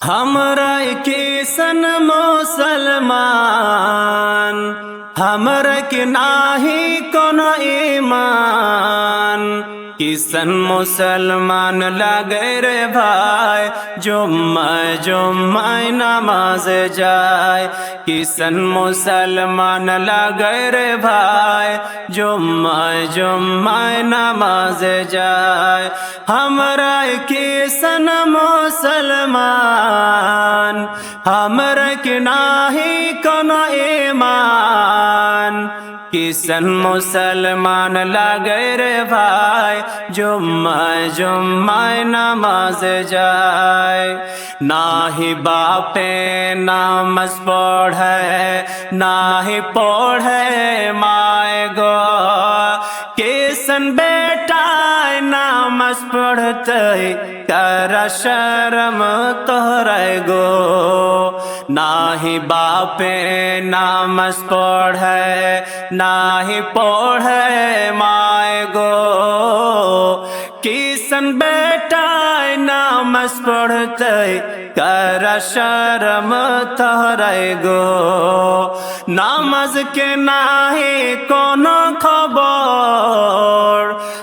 हमरा के सन मुसलमान हमरा के नाही कोनो ईमान। किसन मुसलमान लगे रे भाई जुम्मा जुम्मा नमाज जाए। किसन मुसलमान लगे रे भाई जुम्मा जुम्मा नमाज जाए। हमरा किसन मुसलमान हमरा के नाही कोनो ईमान। किसन मुसलमान लगे रे भाई जुम्मा जुम्मा नमाज जाए। नाही बापे नमाज पढ़े नाही पढ़े माए गो। किसन बेटा नमाज पढ़ते कर शर्म तोहरे गो। नाही बापे नमाज पढ़े नाही पढ़े माए गो। किसन बेटा नमाज पढ़ते कर शर्म तोहरे गो। नमाज के नाही कोनो खबर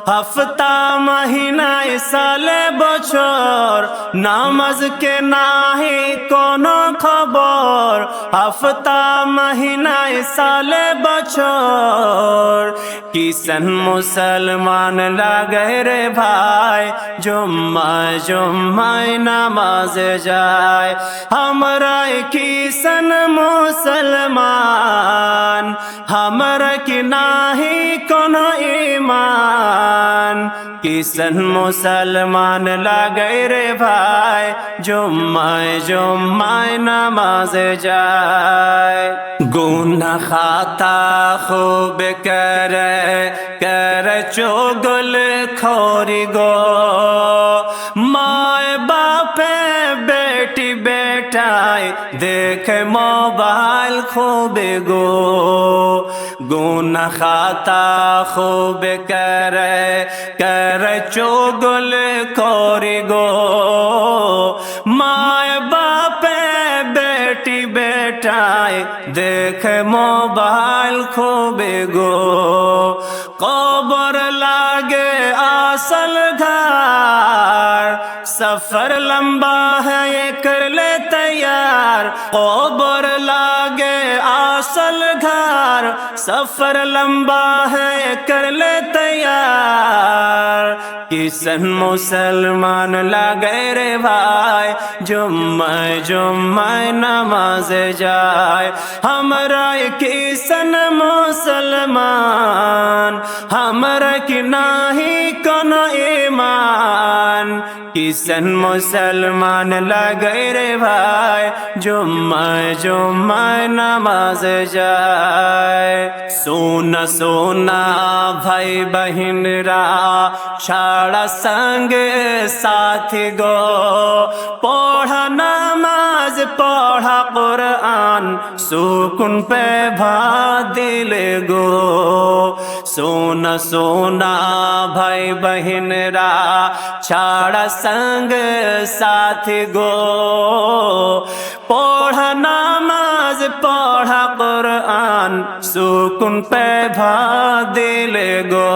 हफ्ता महीना साले बछर। नमाज के नाही कोनो खबर हफ्ता महीना साले बछर। किसन मुसलमान लगे रे भाई जुम्मा जुम्मा नमाज जाए। हमरा किसन मुसलमान हमरा के नाही कोनो ईमान। किसन मुसलमान लगे रे भाई जुम्मा जुम्मा नमाज जाए। गुनाह खाता खूब करे चुगल खोरी गो। माए बापे बेटी बेटाई देख मोबाइल खूब गो। गुनाह खाता खूब करे चुगल खोरी गो। माए बापे बेटी बेटाई देख मोबाइल खूब गो। कबर लागे आसल घर सफर लंबा है ये कर ले तैयार। कबर लागे आसल घर सफर लंबा है ये कर ले तैयार। किसन मुसलमान लगे रे भाई जुम्मा जुम्मा नमाज जाए। हमरा किसन मुसलमान हमरा के नाही कोनो ईमान। किसन मुसलमान लगे रे भाई जुम्मा जुम्मा नमाज जाए। सोना सोना भाई बहन रा छाड़ा संग साथी गो। पढ़ा नमाज पढ़ा कुरान सुकुन पे भा दिल गो। सोना सोना भाई बहन रा छाड़ा संग साथी गो। पढ़ा नमाज पढ़ा कुरान सुकुन पे भा दिल गो।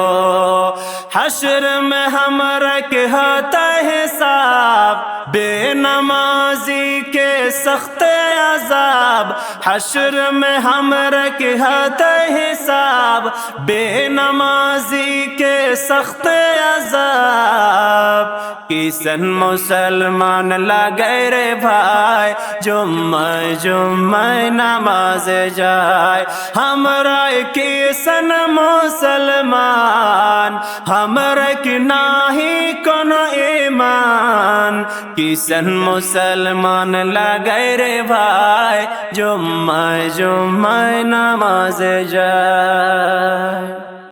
हश्र में हमरा के होता हिसाब बेनमाजी के सख्त अजाब। हश्र में हमरा के होता हिसाब बेनमाजी के सख्त अजाब। किसन मुसलमान लगे रे भाई जुम्मा जुम्मा नमाज जाए। हमरा किसन मुसलमान हमरा के नाही कोनो ईमान। किसन मुसलमान लगे रे भाई जुम्मा जुम्मा नमाज जाए।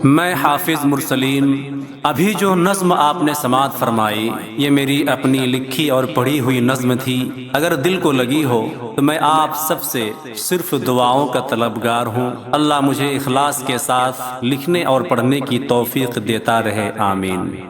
मैं हाफिज मुरसलीन अभी जो नज़्म आपने समाअत फरमाई ये मेरी अपनी लिखी और पढ़ी हुई नज़्म थी। अगर दिल को लगी हो तो मैं आप सबसे सिर्फ दुआओं का तलबगार हूँ। अल्लाह मुझे इखलास के साथ लिखने और पढ़ने की तौफीक देता रहे। आमीन।